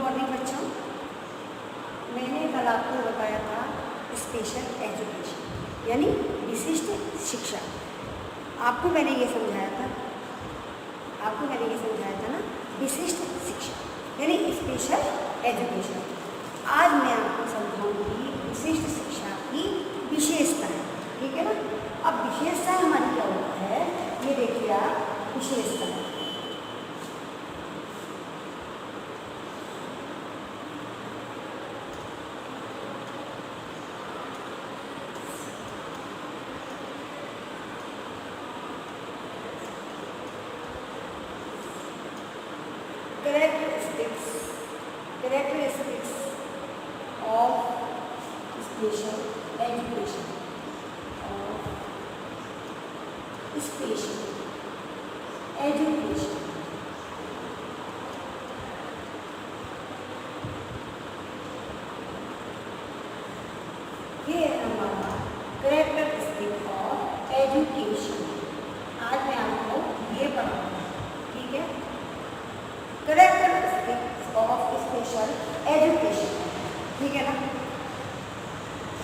Morning बच्चों, मैंने कल आपको बताया था स्पेशल एजुकेशन यानी विशिष्ट शिक्षा। आपको मैंने ये समझाया था ना विशिष्ट शिक्षा यानी स्पेशल एजुकेशन। आज मैं आपको समझाऊंगी विशिष्ट शिक्षा की विशेषताएं, ठीक है ना। अब विशेषताएं हमारी क्या होता है ये देखिए आप। विशेषताएं characteristics of special education ये है हमारा कैरेक्टरिस्टिक ऑफ एजुकेशन। आज मैं आपको ये पढ़ाऊंगा, ठीक है। कैरेक्टरिस्टिक्स ऑफ स्पेशल एजुकेशन, ठीक है ना।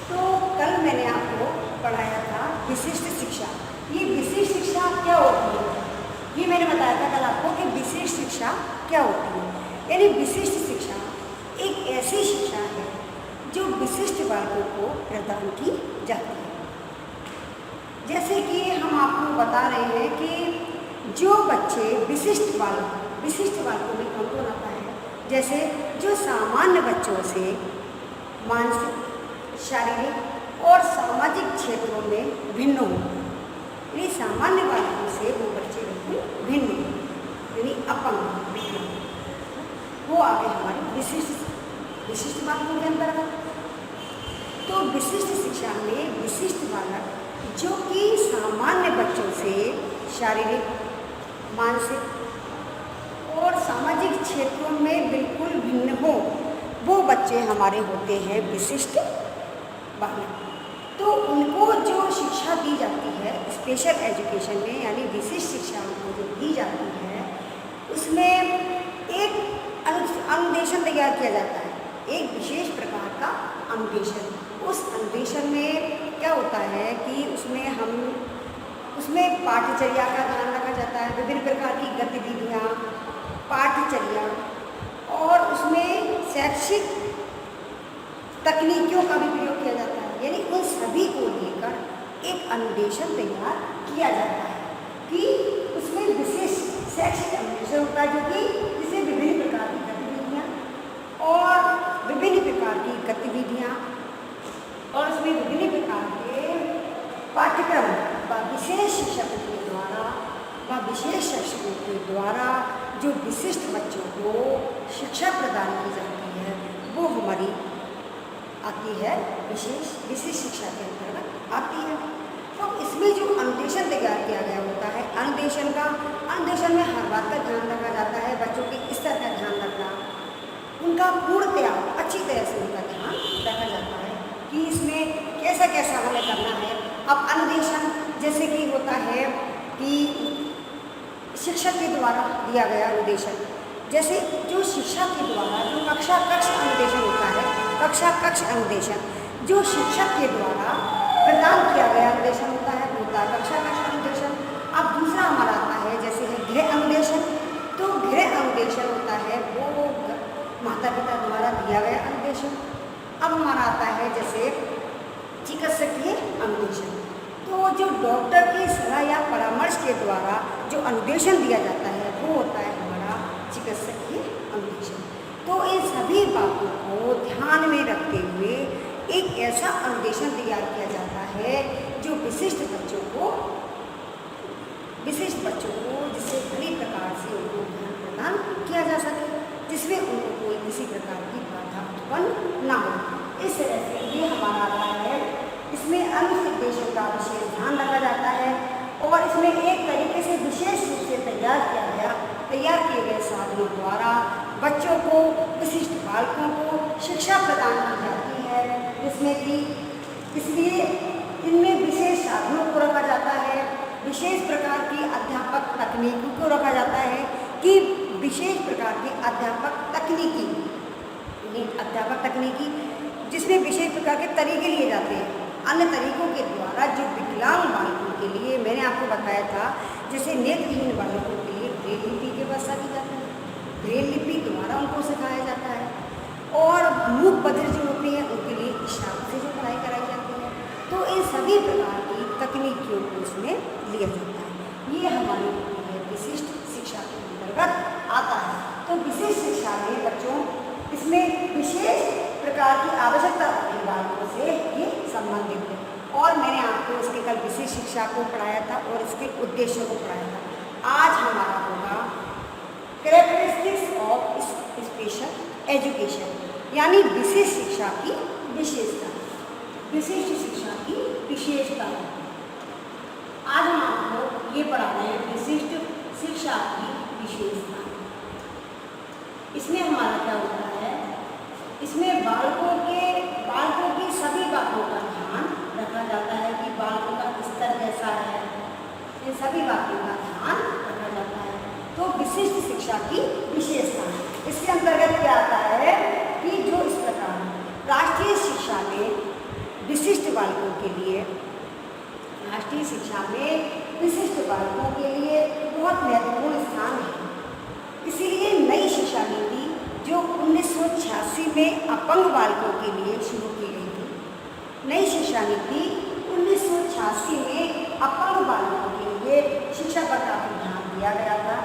तो कल मैंने आपको पढ़ाया था विशिष्ट शिक्षा। ये विशिष्ट शिक्षा क्या होती है ये मैंने बताया था कल आपको कि विशिष्ट शिक्षा क्या होती है। यानी विशिष्ट शिक्षा एक ऐसी शिक्षा है जो विशिष्ट बातों को प्रदान की जाती है। जैसे कि हम आपको बता रहे हैं कि जो बच्चे विशिष्ट बालकों में कौन आता है, जैसे जो सामान्य बच्चों से मानसिक, शारीरिक और सामाजिक क्षेत्रों में भिन्न हो। यानी सामान्य बालकों से वो बच्चे बिल्कुल भिन्न यानी अपंग भिन्न, वो आ गए हमारे विशिष्ट बालकों के अंतर्गत। तो विशिष्ट शिक्षा में विशिष्ट बालक जो कि सामान्य बच्चों से शारीरिक, मानसिक और सामाजिक क्षेत्रों में बिल्कुल भिन्न हो, वो बच्चे हमारे होते हैं विशिष्ट बालक। तो उनको जो शिक्षा दी जाती है स्पेशल एजुकेशन में यानी विशिष्ट शिक्षा उनको जो दी जाती है उसमें एक अनुदेशन तैयार किया जाता है, एक विशेष प्रकार का अनुदेशन। उस अनुदेशन में क्या होता है कि उसमें पाठ्यचर्या का ध्यान रखा जाता है, विभिन्न प्रकार की गतिविधियाँ, पाठ्यचर्या और उसमें शैक्षिक तकनीकियों का भी प्रयोग किया जाता है। यानी उन सभी को लेकर एक अनुदेशन तैयार किया जाता है कि उसमें विशेष शैक्षिक अनुदेशन होता है जो कि जिसे विभिन्न प्रकार की गतिविधियाँ और उसमें विभिन्न प्रकार के पाठ्यक्रम व विशेष शिक्षकों के द्वारा जो विशिष्ट बच्चों को शिक्षा प्रदान की जाती है वो हमारी आती है विशेष शिक्षा के अंतर्गत आती है। तो इसमें जो अनुदेशन तैयार किया गया होता है, अनुदेशन में हर बात का ध्यान रखा जाता है, बच्चों के स्तर का ध्यान रखना, उनका पूर्णतया अच्छी तरह से उनका ध्यान रखा जाता है कि इसमें कैसा कैसा हमें करना है। अब अनुदेशन जैसे कि होता है कि शिक्षक के द्वारा दिया गया अनुदेशन, जैसे जो शिक्षक के द्वारा जो कक्षा कक्ष अनुदेशन होता है, कक्षा अनुदेशन जो शिक्षक के द्वारा प्रदान किया गया अनुदेशन होता है कक्षा कक्ष अनुदेशन। अब दूसरा हमारा आता है जैसे है गृह अनुदेशन। तो गृह अनुदेशन होता है वो माता पिता द्वारा दिया गया अनुदेशन। अब हमारा आता है जैसे चिकित्सकीय अनुदेशन। तो जो डॉक्टर की सलाह या परामर्श के द्वारा जो अनुदेशन दिया जाता है वो होता है हमारा चिकित्सकीय अनुदेशन। तो इन सभी बातों को ध्यान में रखते हुए एक ऐसा अनुदेशन तैयार किया जाता है जो विशिष्ट बच्चों को जिससे बड़ी प्रकार से उनको ध्यान प्रदान किया जा सके, जिसमें उनको कोई किसी प्रकार की बाधा उत्पन्न ना हो। इस तरह से ये हमारा रहा है। इसमें अनुदेशों का विशेष ध्यान रखा जाता है और इसमें एक तरीके से विशेष रूप से तैयार किए गए साधनों द्वारा बच्चों को, विशिष्ट बालकों को शिक्षा प्रदान की जाती है, जिसमें कि इसलिए इनमें विशेष साधनों को रखा जाता है, विशेष प्रकार की अध्यापक तकनीकों को रखा जाता है कि विशेष प्रकार की अध्यापक तकनीकी अध्यापक तकनीकी, जिसमें विशेष प्रकार के तरीके लिए जाते हैं। अन्य तरीकों के द्वारा जो विकलांग बालकों के लिए मैंने आपको बताया था, जैसे नेत्रहीन बालकों के लिए ब्रेल लिपि की व्यवस्था की जाती है, ब्रेल लिपि द्वारा उनको सिखाया जाता है। और मूक बधिर जो होते हैं उनके लिए इशारों से जो पढ़ाई कराई जाती है। तो इन सभी प्रकार की तकनीकियों को उसमें लिया जाता है। ये हमारी विशिष्ट शिक्षा के अंतर्गत आता है। तो विशिष्ट शिक्षा में बच्चों इसमें विशेष प्रकार की आवश्यकता होती बालकों से ये संबंधित है। और मैंने आपको इसके कल विशेष शिक्षा को पढ़ाया था और इसके उद्देश्यों को पढ़ाया था। आज हमारा होगा कैरेक्टरिस्टिक्स ऑफ स्पेशल एजुकेशन, यानी विशेष शिक्षा की विशेषता। विशिष्ट शिक्षा की विशेषता आज हम आपको ये पढ़ा रहे हैं, विशिष्ट शिक्षा की विशेषता। इसमें हमारा क्या होता है, इसमें बालकों की सभी बातों का ध्यान रखा जाता है कि बालकों का स्तर कैसा है, इन सभी बातों का ध्यान रखा जाता है। तो विशिष्ट शिक्षा की विशेषता इसके अंतर्गत क्या आता है कि जो इस प्रकार राष्ट्रीय शिक्षा में विशिष्ट बालकों के लिए, राष्ट्रीय शिक्षा में विशिष्ट बालकों के लिए बहुत महत्वपूर्ण स्थान है। इसीलिए नई शिक्षा नीति जो 1986 में अपंग बालकों के लिए शुरू की गई थी, नई शिक्षा नीति 1986 में अपंग बालकों के लिए शिक्षा पर काफी ध्यान दिया गया था।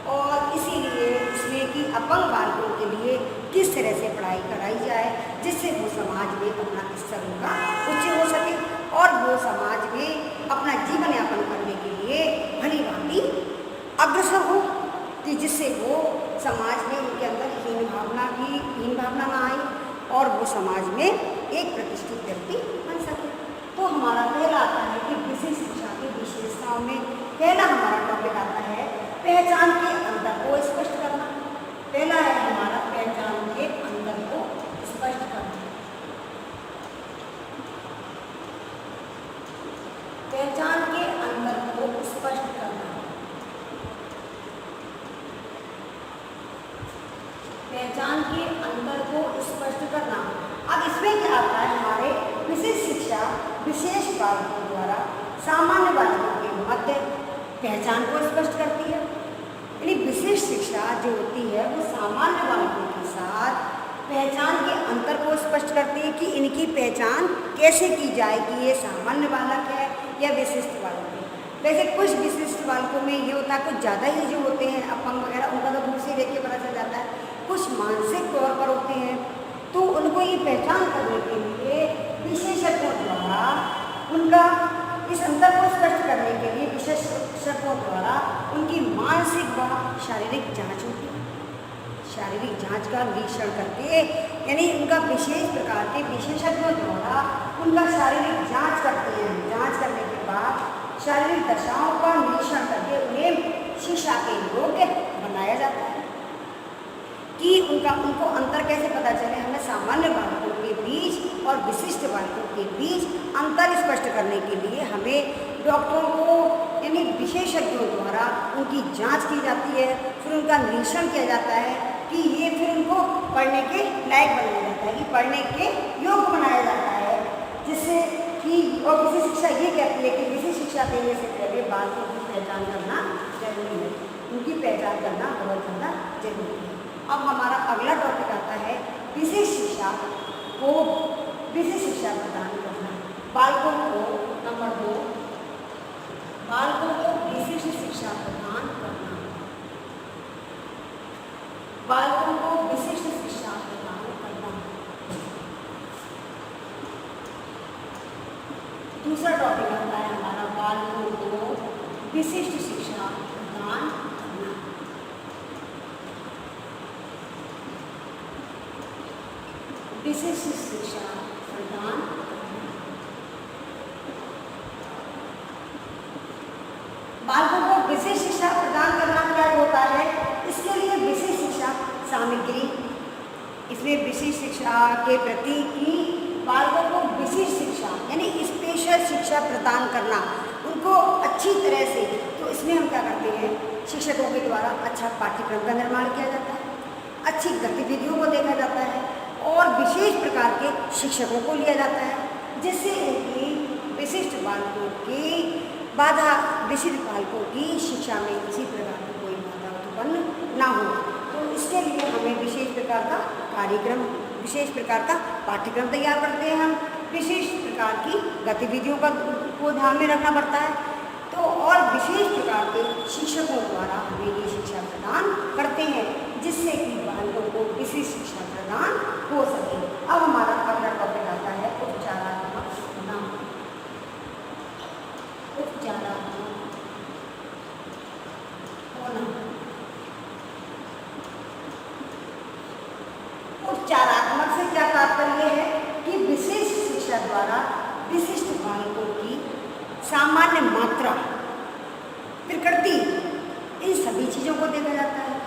और इसीलिए इसमें कि अपंग बालकों के लिए किस तरह से पढ़ाई कराई जाए जिससे वो समाज में अपना स्तर उनका उच्च हो सके और वो समाज में अपना जीवन यापन करने के लिए भली भांति अग्रसर हो, कि जिससे वो समाज में उनके अंदर हीन भावना ना आए और वो समाज में एक प्रतिष्ठित व्यक्ति बन सके। तो हमारा पहला आता है कि विशिष्ट शिक्षा की विशेषताओं में पहला हमारा टॉपिक आता है पहचान के अंतर को स्पष्ट करना। पहला है हमारा पहचान के अंतर को स्पष्ट करना। पहचान के अंतर को स्पष्ट करना। पहचान के अंतर को स्पष्ट करना। अब इसमें क्या आता है, हमारे विशेष शिक्षा विशेष बालकों द्वारा सामान्य बालकों के मध्य पहचान को स्पष्ट करती है। यानी विशेष शिक्षा जो होती है वो सामान्य बालकों के साथ पहचान के अंतर को स्पष्ट करती है कि इनकी पहचान कैसे की जाए कि ये सामान्य बालक है या विशिष्ट बालक है। वैसे कुछ विशिष्ट बालकों में ये होता है, कुछ ज़्यादा ही जो होते हैं अपंग वगैरह, उनका तो दूर से देख के पता चल जाता है। कुछ मानसिक तौर पर होते हैं, तो उनको ये पहचान करने के लिए विशेषज्ञों द्वारा उनका इस अंतर को स्पष्ट करने के लिए विशेषज्ञों द्वारा उनकी मानसिक व शारीरिक जांच होती है। शारीरिक जांच का निरीक्षण करके, यानी उनका विशेष प्रकार के विशेषज्ञों द्वारा उनका शारीरिक जांच करते हैं। जांच करने के बाद शारीरिक दशाओं का निरीक्षण करके उन्हें शिक्षा के योग्य बनाया जाता है। कि उनको अंतर कैसे पता चले, हमें सामान्य बालकों के बीच और विशिष्ट बालकों के बीच अंतर स्पष्ट करने के लिए हमें डॉक्टरों को यानी विशेषज्ञों द्वारा उनकी जांच की जाती है, फिर उनका निरीक्षण किया जाता है कि ये फिर उनको पढ़ने के लायक बनाया जाता है, कि पढ़ने के योग्य बनाया जाता है। जिससे कि और विशेष शिक्षा ये कहती है कि विशेष शिक्षा देने से पहले बालकों की पहचान करना जरूरी है, उनकी पहचान करना बहुत ज़्यादा जरूरी है। अब हमारा अगला टॉपिक आता है विशेष शिक्षा को विशेष शिक्षा प्रदान करना। बालकों को नंबर 2, बालकों को विशिष्ट शिक्षा प्रदान करना। बालकों को विशिष्ट शिक्षा प्रदान करना। दूसरा टॉपिक आता है हमारा बालकों को विशिष्ट शिक्षा प्रदान करना। विशिष्ट शिक्षा प्रदान करना। बालकों को विशेष शिक्षा प्रदान करना क्या होता है, इसके लिए विशेष शिक्षा सामग्री, इसमें विशेष शिक्षा के प्रति की बालकों को विशेष शिक्षा यानी स्पेशल शिक्षा प्रदान करना, उनको अच्छी तरह से। तो इसमें हम क्या करते हैं, शिक्षकों के द्वारा अच्छा पाठ्यक्रम का निर्माण किया जाता है, अच्छी गतिविधियों को देखा जाता है, विशेष प्रकार के शिक्षकों को लिया जाता है, जिससे इनकी विशिष्ट बालकों की बाधा विशिष्ट बालकों की शिक्षा में किसी प्रकार की कोई बाधा उत्पन्न ना हो। तो इसके लिए हमें विशेष प्रकार का कार्यक्रम, विशेष प्रकार का पाठ्यक्रम तैयार करते हैं हम, विशेष प्रकार की गतिविधियों को ध्यान में रखना पड़ता है। तो और विशेष प्रकार के शिक्षकों द्वारा हमें ये शिक्षा प्रदान करते हैं, जिससे कि बालकों को विशेष शिक्षा प्रदान हो सके। अब हमारा अगला टॉपिक आता है उपचारात्मक होना। उपचारात्मक होना। उपचारात्मक से क्या तात्पर्य है कि विशेष शिक्षा द्वारा विशिष्ट बालकों की सामान्य मात्रा, प्रकृति, इन सभी चीज़ों को देखा जाता है।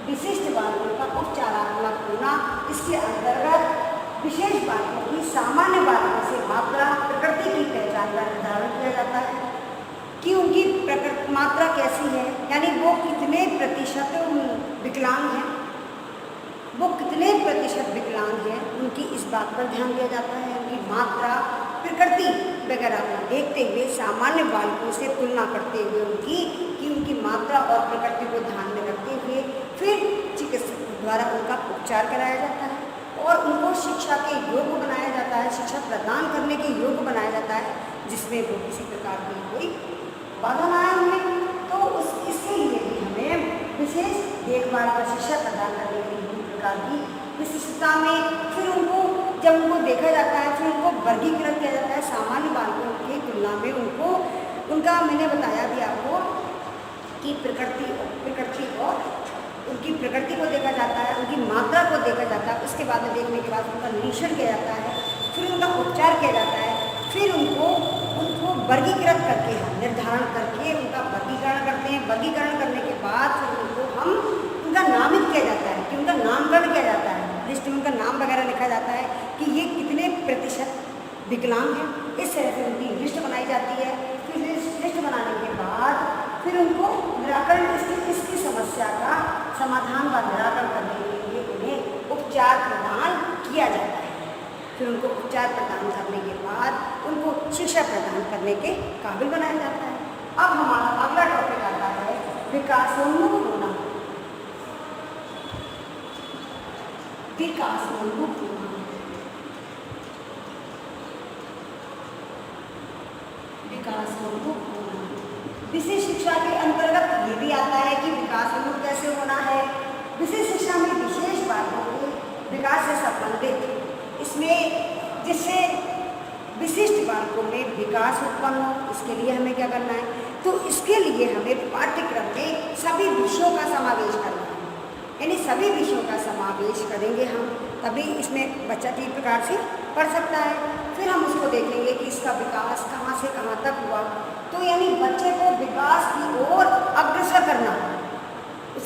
विशिष्ट बालकों का उपचारात्मक होना, इसके अंतर्गत विशेष बालकों की सामान्य बालकों से मात्रा, प्रकृति की पहचान का निर्धारण किया जाता है कि उनकी मात्रा कैसी है, यानी वो कितने प्रतिशत विकलांग हैं, वो कितने प्रतिशत विकलांग हैं, उनकी इस बात पर ध्यान दिया जाता है। उनकी मात्रा, प्रकृति वगैरह को देखते हुए सामान्य बालकों से तुलना करते हुए उनकी मात्रा और प्रकृति को ध्यान में रखते हुए फिर चिकित्सक द्वारा उनका उपचार कराया जाता है और उनको शिक्षा के योग्य बनाया जाता है, शिक्षा प्रदान करने के योग्य बनाया जाता है, जिसमें वो किसी प्रकार की कोई बाधा ना आए उनमें। तो इसके लिए भी हमें विशेष देखभाल पर शिक्षा प्रदान करने के लिए प्रकार की विशिष्टता में फिर उनको जब उनको देखा जाता है, फिर उनको वर्गीकृत किया जाता है सामान्य बालकों की तुलना में। उनको उनका मैंने बताया भी आपको कि प्रकृति और उनकी प्रकृति को देखा जाता है, उनकी मात्रा को देखा जाता है, उसके बाद में देखने के बाद उनका निरीक्षण किया जाता है, फिर उनका उपचार किया जाता है, फिर उनको वर्गीकृत करके हम निर्धारण करके उनका वर्गीकरण करते हैं। वर्गीकरण करने के बाद फिर उनको हम उनका नामित किया जाता है कि उनका नामकरण किया जाता है, लिस्ट में उनका नाम वगैरह लिखा जाता है कि ये कितने प्रतिशत विकलांग हैं। इस तरह से उनकी लिस्ट बनाई जाती है। फिर लिस्ट बनाने के बाद फिर उनको निराकरण, इसकी समस्या का समाधान व निराकरण करने के लिए उन्हें उपचार प्रदान किया जाता है। फिर उनको उपचार प्रदान करने के बाद उनको शिक्षा प्रदान करने के काबिल बनाया जाता है। अब हमारा अगला टॉपिक आता है विकासोन्मुख होना। विकासोन्मुख होना, विकासोन्मुख होना विशेष शिक्षा के अंतर्गत ये भी आता है कि विकासोन्मुख कैसे होना है। विशेष शिक्षा में विशेष बातों के विकास से संबंधित, इसमें जिससे विशिष्ट बालकों में विकास उत्पन्न हो, इसके लिए हमें क्या करना है, तो इसके लिए हमें पाठ्यक्रम में सभी विषयों का समावेश करना है। यानी सभी विषयों का समावेश करेंगे हम, तभी इसमें बच्चा ठीक प्रकार से पढ़ सकता है। फिर हम उसको देखेंगे कि इसका विकास कहाँ से कहाँ तक हुआ। तो यानी बच्चे को विकास की ओर अग्रसर करना,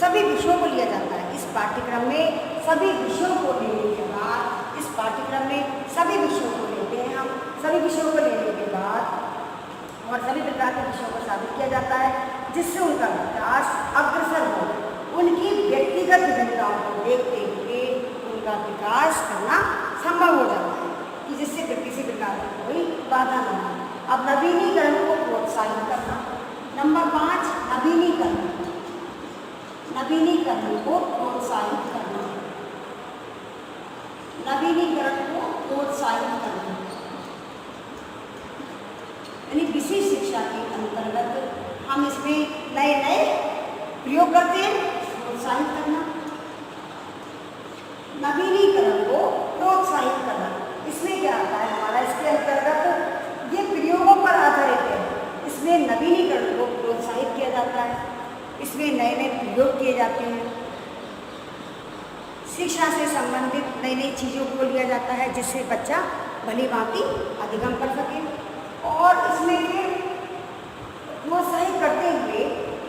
सभी विषयों को लिया जाता है इस पाठ्यक्रम में। सभी विषयों को लेने के बाद, इस पाठ्यक्रम में सभी विषयों को लेते हैं हम। सभी विषयों को लेने के बाद और सभी प्रकार के विषयों को शामिल किया जाता है, जिससे उनका विकास अग्रसर हो। उनकी व्यक्तिगत विभिन्नताओं को देखते हुए उनका विकास करना संभव हो जाता है कि जिससे किसी प्रकार की कोई बाधा न हो। अब नवीनीकरण को प्रोत्साहित करना। नंबर 5, नवीनीकरण। नवीनीकरण को प्रोत्साहित करना। नवीनीकरण को प्रोत्साहित करना यानी विशेष शिक्षा के अंतर्गत हम इसमें नए नए प्रयोग करते हैं, प्रोत्साहित करना। नवीनीकरण को प्रोत्साहित करना, इसमें क्या आता है हमारा, इसके अंतर्गत ये प्रयोगों पर आधारित है। इसमें नवीनीकरण को प्रोत्साहित किया जाता है, इसमें नए नए प्रयोग किए जाते हैं। शिक्षा से संबंधित नई नई चीज़ों को लिया जाता है, जिससे बच्चा भली भांति अधिगम कर सके। और इसमें फिर प्रोत्साहित करते हुए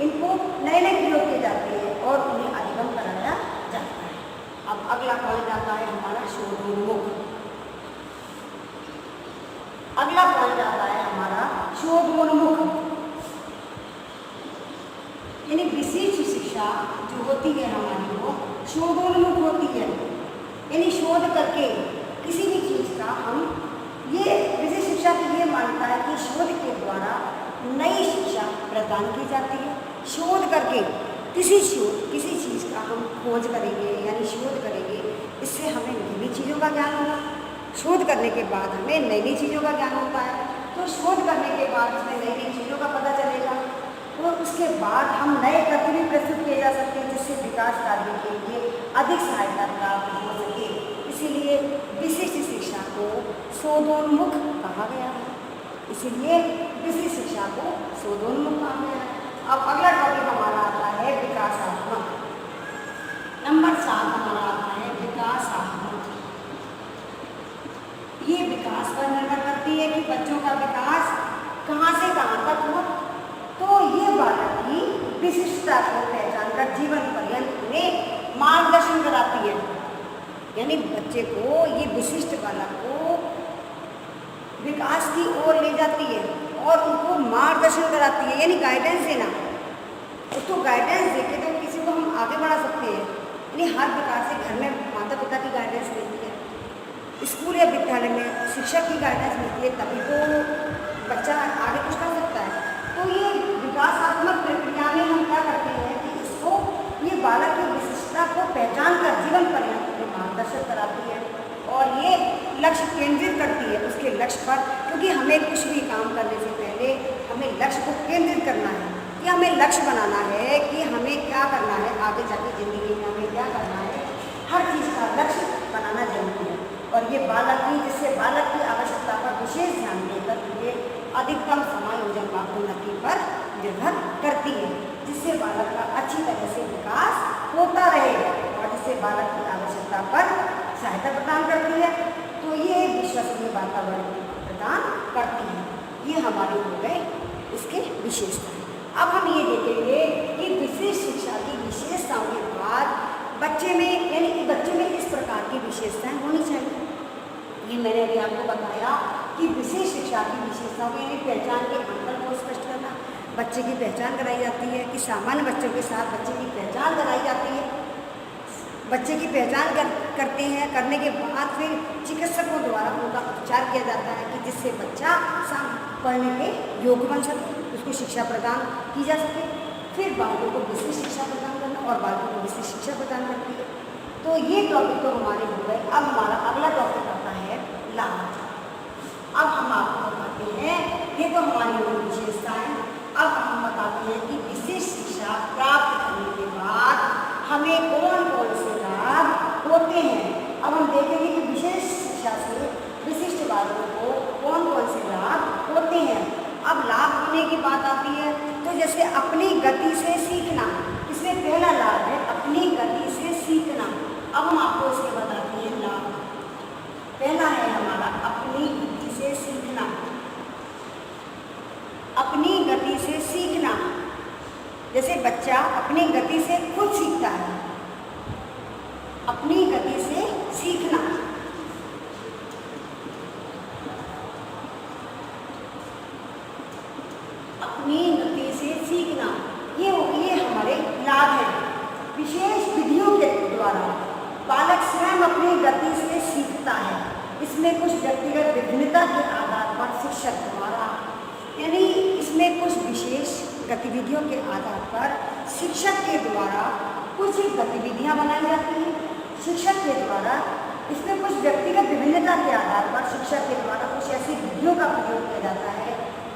इनको नए नए प्रयोग किए जाते हैं और उन्हें अधिगम कराया जाता है। अब अगला पॉइंट आता है हमारा शोधोन्मुख। अगला पॉइंट आता है हमारा शोधोन्मुख, यानी विशिष्ट शिक्षा जो होती है हमारी वो शोधोन्मुख होती है। यानी शोध करके हम ये विशेष शिक्षा की ये मान्यता है कि शोध के द्वारा नई शिक्षा प्रदान की जाती है। शोध करके किसी चीज़ का हम खोज करेंगे यानी शोध करेंगे, इससे हमें नई नई चीज़ों का ज्ञान होगा। शोध करने के बाद हमें नई नई चीज़ों का ज्ञान होता है, तो शोध करने के बाद हमें नई नई चीज़ों का पता चलेगा, तो उसके बाद हम नए तथ्य भी प्रस्तुत किए जा सकते हैं जिससे विकास कार्य के लिए अधिक सहायता प्राप्त हो सके। इसीलिए विशिष्ट शिक्षा को शोधोन्मुख कहा गया है। इसीलिए विशिष्ट शिक्षा को शोधोन्मुख कहा गया है। अब अगला टॉपिक हमारा आता है विकासात्मक। नंबर 7 हमारा आता है विकासात्मक। ये विकास पर निर्भर करती है कि बच्चों का विकास कहाँ से कहाँ तक हुआ। तो ये बालक की विशिष्टता को पहचान कर जीवन पर्यंत उन्हें मार्गदर्शन कराती है। यानी बच्चे को, ये विशिष्ट बालक को विकास की ओर ले जाती है और उनको मार्गदर्शन कराती है, यानी गाइडेंस देना। उसको गाइडेंस देके तो किसी को हम आगे बढ़ा सकते हैं। यानी हर प्रकार से घर में माता पिता की गाइडेंस मिलती है, स्कूल या विद्यालय में शिक्षक की गाइडेंस मिलती है, तभी तो बच्चा आगे कुछ कर सकता है। तो ये विकासात्मक प्रक्रिया में हम क्या करते हैं कि इसको, ये बालक की विशिष्टता को पहचान कर जीवन पर्यंत मार्गदर्शन कराती है और ये लक्ष्य केंद्रित करती है उसके लक्ष्य पर। क्योंकि हमें कुछ भी काम करने से पहले हमें लक्ष्य को केंद्रित करना है कि हमें लक्ष्य बनाना है कि हमें क्या करना है, आगे जाके ज़िंदगी में हमें क्या करना है। हर चीज़ का लक्ष्य बनाना जरूरी है। और ये बालक की, जिससे बालक की आवश्यकता पर विशेष ध्यान देकर उनके अधिकतम समायोजन व उन्नति पर निर्भर करती है, जिससे बालक का अच्छी तरह से विकास होता रहेगा और जिससे बालक की आवश्यकता पर सहायता प्रदान करती है। तो ये विश्वसनीय वातावरण प्रदान करती है। ये हमारे हो गए इसके विशेषताएं। अब हम ये देखेंगे कि विशेष शिक्षा की विशेषताओं के बाद बच्चे में, यानी बच्चे में इस प्रकार की विशेषताएं होनी चाहिए। ये मैंने अभी आपको बताया कि विशेष शिक्षा की विशेषताओं की यानी पहचान के अंतर को स्पष्ट करना। बच्चे की पहचान कराई जाती है कि सामान्य बच्चों के साथ बच्चे की पहचान कराई जाती है। बच्चे की पहचान करते हैं, करने के बाद फिर चिकित्सकों द्वारा उनका उपचार किया जाता है कि जिससे बच्चा पढ़ने के योग्य बन सके, उसको शिक्षा प्रदान की जा सके। फिर बालकों को विशेष शिक्षा प्रदान करना और बालकों को विशेष शिक्षा प्रदान करती है। तो ये टॉपिक तो हमारे हो गए। अब हमारा अगला टॉपिक आता है लाभ। अब हम आपको बताते हैं, ये तो हमारी विशेषताएं। अब हम बताते हैं कि विशेष शिक्षा प्राप्त करने के बाद हमें कौन कौन से लाभ होते हैं। अब हम देखेंगे कि विशेष शिक्षा से विशिष्ट बालकों को कौन कौन से लाभ होते हैं। अब लाभ होने की बात आती है तो जैसे अपनी गति से सीखना, इसमें पहला लाभ है अपनी गति से सीखना। अब हम आपको इसके बताते हैं लाभ। पहला है हमारा अपनी गति से सीखना। अपनी गति से सीखना, जैसे बच्चा अपनी गति से खुद सीखता है। अपनी गति से सीखना, अपनी गति से सीखना, ये हमारे लाभ हैं। विशेष विधियों के द्वारा बालक स्वयं अपनी गति से सीखता है। इसमें कुछ व्यक्तिगत विभिन्नता के आधार पर शिक्षक द्वारा, यानी इसमें कुछ विशेष गतिविधियों के आधार पर शिक्षक के द्वारा कुछ गतिविधियां बनाई जाती हैं। शिक्षक के द्वारा इसमें कुछ व्यक्तिगत विभिन्नता के आधार पर शिक्षक के द्वारा कुछ ऐसी विधियों का प्रयोग किया जाता है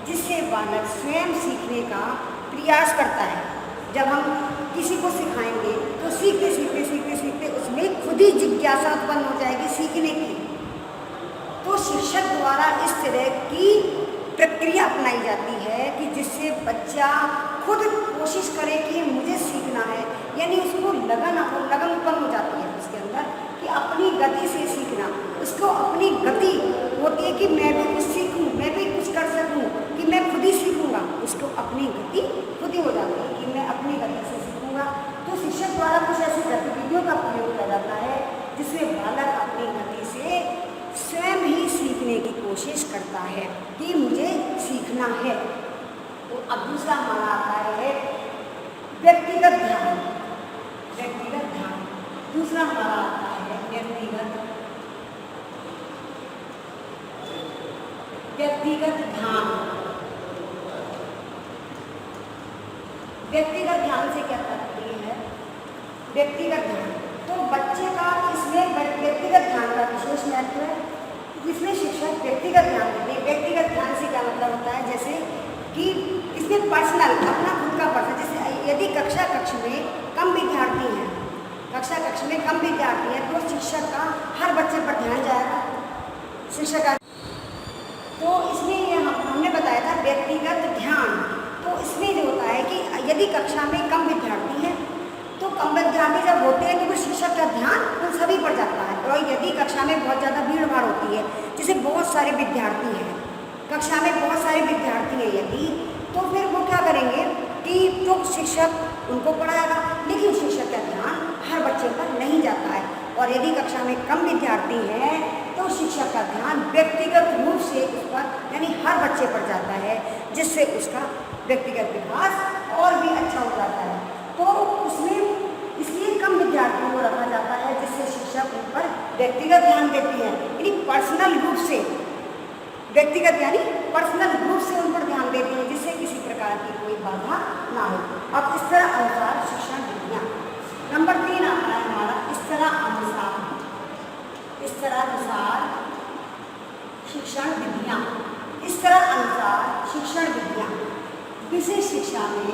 जिससे बालक स्वयं सीखने का प्रयास करता है। जब हम किसी को सिखाएंगे तो सीखते सीखते सीखते सीखते उसमें खुद ही जिज्ञासा उत्पन्न हो जाएगी सीखने की। तो शिक्षक द्वारा इस तरह की प्रक्रिया अपनाई जाती है कि जिससे बच्चा खुद कोशिश करे कि मुझे सीखना है, यानी उसको लगन उत्पन्न हो जाती है उसके अंदर कि अपनी गति से सीखना। उसको अपनी गति होती है कि मैं भी कुछ सीखूं, मैं भी कुछ कर सकूं, कि मैं खुद ही सीखूंगा। उसको अपनी गति खुद ही हो जाती है कि मैं अपनी गति से सीखूंगा। तो शिक्षक द्वारा कुछ ऐसी गतिविधियों का प्रयोग किया जाता है जिसमें बालक अपनी गति से स्वयं ही सीखने की कोशिश करता है कि मुझे सीखना है। तो अब दूसरा हमारा आता है व्यक्तिगत ध्यान। व्यक्तिगत ध्यान दूसरा हमारा आता है व्यक्तिगत व्यक्तिगत ध्यान। व्यक्तिगत ध्यान से क्या तात्पर्य है? व्यक्तिगत ध्यान तो बच्चे का इसमें व्यक्तिगत ध्यान का विशेष महत्व है। इसमें शिक्षक व्यक्तिगत ध्यान देते हैं। व्यक्तिगत ध्यान से क्या मतलब होता है? जैसे कि इसमें पर्सनल, अपना खुद का पर्सनल, जैसे यदि कक्ष में कम विद्यार्थी हैं, कक्षा कक्ष में कम विद्यार्थी हैं, तो शिक्षक का हर बच्चे पर ध्यान जाएगा। शिक्षक का तो इसमें ये हमने बताया था व्यक्तिगत ध्यान। तो इसमें जो होता है कि यदि कक्षा में कम विद्यार्थी हैं तो कम विद्यार्थी जब होते हैं तो फिर शिक्षक का ध्यान उन सभी पर जाता है। और यदि कक्षा में बहुत ज़्यादा भीड़ भाड़ होती है, जैसे बहुत सारे विद्यार्थी हैं, कक्षा में बहुत सारे विद्यार्थी हैं यदि, तो फिर वो क्या करेंगे कि तो शिक्षक उनको पढ़ाएगा, लेकिन शिक्षक का ध्यान हर बच्चे पर नहीं जाता है। और यदि कक्षा में कम विद्यार्थी हैं तो शिक्षक का ध्यान व्यक्तिगत रूप से उस पर यानी हर बच्चे पर जाता है, जिससे उसका व्यक्तिगत विकास और भी अच्छा हो जाता है। तो उसमें इसलिए कम विद्यार्थियों को रखा जाता है, जिससे शिक्षक उन पर व्यक्तिगत ध्यान देती है, यानी पर्सनल रूप से, व्यक्तिगत यानी पर्सनल रूप से उन पर ध्यान देती है, जिससे किसी प्रकार की कोई बाधा ना हो। अब इस तरह अनुसार शिक्षण विधियाँ। नंबर 3 आता है हमारा इस तरह अनुसार शिक्षण विधियाँ। इस तरह अनुसार शिक्षण विधियाँ। विशेष शिक्षा में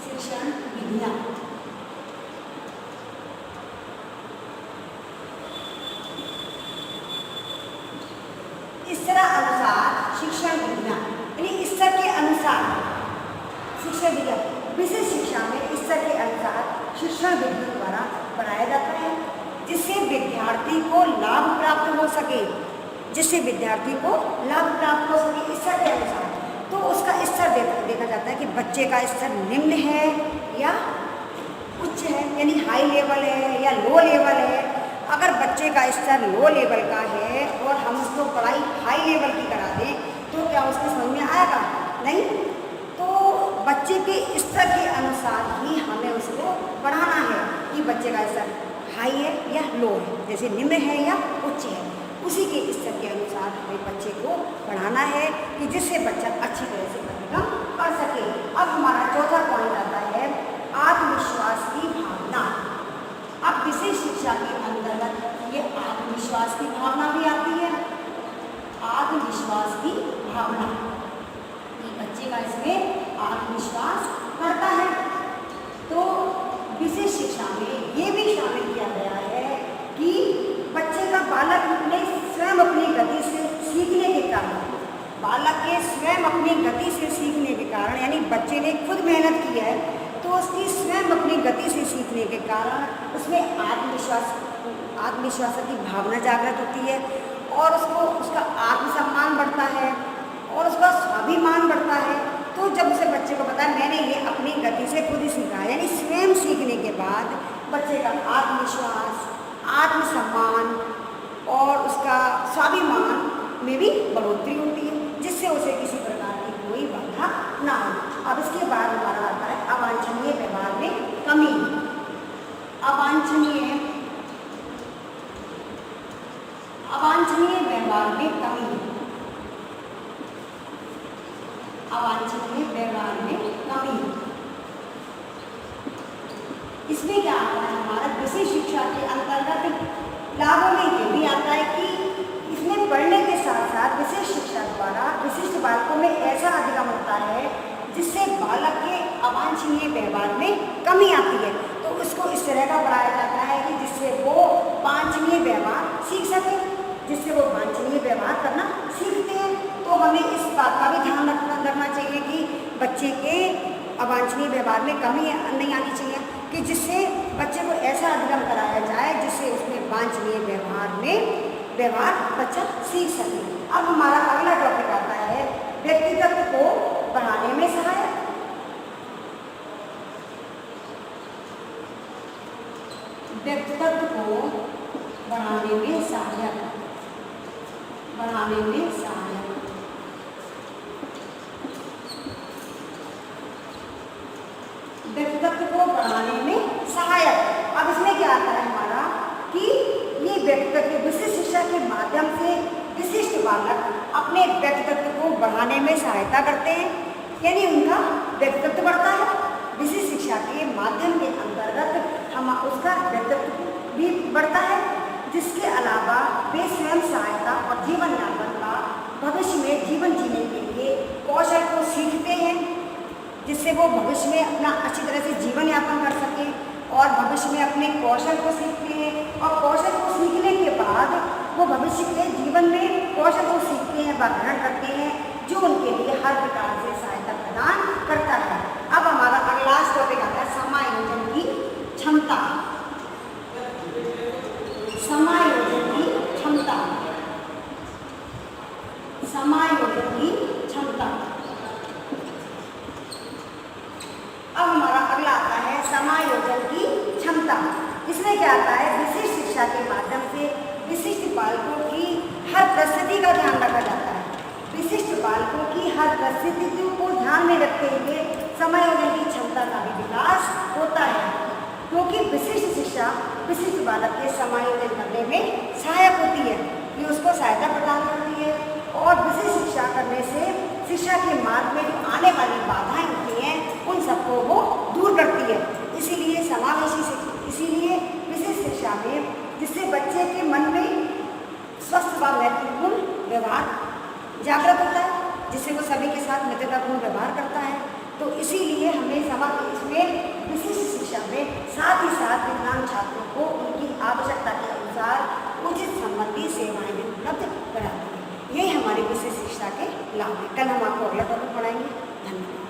शिक्षण विधियाँ। स्तर अनुसार शिक्षण विधियाँ, यानी स्तर के अनुसार शिक्षण विधियाँ। विशेष शिक्षा में स्तर के अनुसार शिक्षण विधियों द्वारा पढ़ाया जाता है, जिससे विद्यार्थी को लाभ प्राप्त हो सके, जिससे विद्यार्थी को लाभ प्राप्त हो सके स्तर के अनुसार। तो उसका स्तर देखा जाता है कि बच्चे का स्तर निम्न है या उच्च है, यानी हाई लेवल है या लो लेवल है। अगर बच्चे का स्तर लो लेवल का है और हम उसको पढ़ाई हाई लेवल की करा दें तो क्या उसके समझ में आएगा? नहीं। तो बच्चे के स्तर के अनुसार ही हमें उसको पढ़ाना है कि बच्चे का स्तर हाई है या लो है, जैसे निम्न है या उच्च है, उसी के स्तर के अनुसार हमें बच्चे को पढ़ाना है कि जिससे बच्चा अच्छी तरह से पढ़ेगा कर सके। अब हमारा चौथा पॉइंट आता है आत्मविश्वास की भावना। अब विशेष शिक्षा के अंतर्गत ये आत्मविश्वास की भावना भी आती है। आत्मविश्वास की भावना, ये बच्चे का इसमें आत्मविश्वास बढ़ता है। तो विशेष शिक्षा में ये भी शामिल किया गया है कि बच्चे का बालक ने स्वयं अपनी गति से सीखने के कारण, बालक के स्वयं अपनी गति से सीखने के कारण, यानी बच्चे ने खुद मेहनत की है तो उसकी स्वयं अपनी गति से सीखने के कारण उसमें आत्मविश्वास की भावना जागृत होती है और उसका आत्मसम्मान बढ़ता है और उसका स्वाभिमान बढ़ता है। तो जब उसे बच्चे को पता है मैंने ये अपनी गति से खुद ही सीखा है, यानी स्वयं सीखने के बाद बच्चे का आत्मविश्वास, आत्मसम्मान और उसका स्वाभिमान में भी बढ़ोतरी होती है, जिससे उसे किसी प्रकार की कोई बाधा ना हो। अब इसके बाद हमारा आता है अवांछनीय व्यवहार में कमी। अवांछनीय व्यवहार में कमी। अवांछनीय व्यवहार में कमी, इसमें क्या आता है हमारा विशेष शिक्षा के अंतर्गत लाभों में ये भी आता है कि इसमें पढ़ने के साथ साथ विशेष शिक्षा द्वारा विशिष्ट बालकों में ऐसा अधिगम होता है जिससे बालक के अवांछनीय व्यवहार में कमी आती है। तो उसको इस तरह का बढ़ाया जाता है कि जिससे वो वांछनीय व्यवहार सीख सके, जिससे वो वांछनीय व्यवहार करना सीखते हैं। तो हमें इस बात का भी ध्यान रखना चाहिए कि बच्चे के अवांछनीय व्यवहार में कमी नहीं आनी चाहिए, कि जिससे बच्चे को ऐसा अधिगम कराया जाए जिससे उसमें वांछनीय व्यवहार बच्चा सीख सके। अब हमारा अगला टॉपिक आता है व्यक्तित्व को बढ़ाने में सहायक। व्यक्तित्व को बढ़ाने में सहायक, व्यक्तित्व को बढ़ाने में सहायक। अब इसमें क्या आता है हमारा कि ये व्यक्तित्व विशेष शिक्षा के माध्यम से विशिष्ट बालक अपने व्यक्तित्व को बढ़ाने में सहायता करते हैं, यानी उनका व्यक्तित्व बढ़ता है। विशिष्ट शिक्षा के माध्यम के अंतर्गत हम उसका व्यक्तित्व भी बढ़ता है, जिसके अलावा वे स्वयं सहायता और जीवन यापन का भविष्य में जीवन जीने के लिए कौशल को सीखते हैं, जिससे वो भविष्य में अपना अच्छी तरह से जीवन यापन कर सकें और भविष्य में अपने कौशल को सीखते हैं। और कौशल को सीखने के बाद वो भविष्य के जीवन में कौशल को सीखते हैं व ग्रहण करते हैं, जो उनके लिए हर प्रकार से सहायता प्रदान करता है। अब हमारा अगला टॉपिक आता है समायोजन की क्षमता। समायोजन की क्षमता, समायोजन की क्षमता। अब हमारा अगला आता है समायोजन की क्षमता। इसमें क्या आता है, विशिष्ट शिक्षा के माध्यम से विशिष्ट बालकों की हर परिस्थिति का ध्यान रखा जाता है। विशिष्ट बालकों की हर परिस्थिति को ध्यान में रखते हुए समायोजन की क्षमता का भी विकास होता है, क्योंकि विशिष्ट शिक्षा विशिष्ट बालक के समायोजन करने में सहायक होती है। ये उसको सहायता प्रदान करती है और विशिष्ट शिक्षा करने से शिक्षा के मार्ग में जो आने वाली बाधाएं होती हैं उन सबको वो दूर करती है। इसीलिए इसीलिए विशिष्ट शिक्षा में, जिससे बच्चे के मन में स्वस्थ व मैत्रीपूर्ण व्यवहार जागृत होता है, जिससे वो सभी के साथ मित्रतापूर्ण व्यवहार करता है। तो इसीलिए हमें इसमें विशिष्ट शिक्षा में साथ ही साथ विकलांग छात्रों को उनकी आवश्यकता के अनुसार उचित संबंधी सेवाएं भी उपलब्ध कराती है। यही हमारी विशिष्ट शिक्षा के लाभ हैं। कल हम आपको अगला टॉपिक पढ़ाएंगे। धन्यवाद।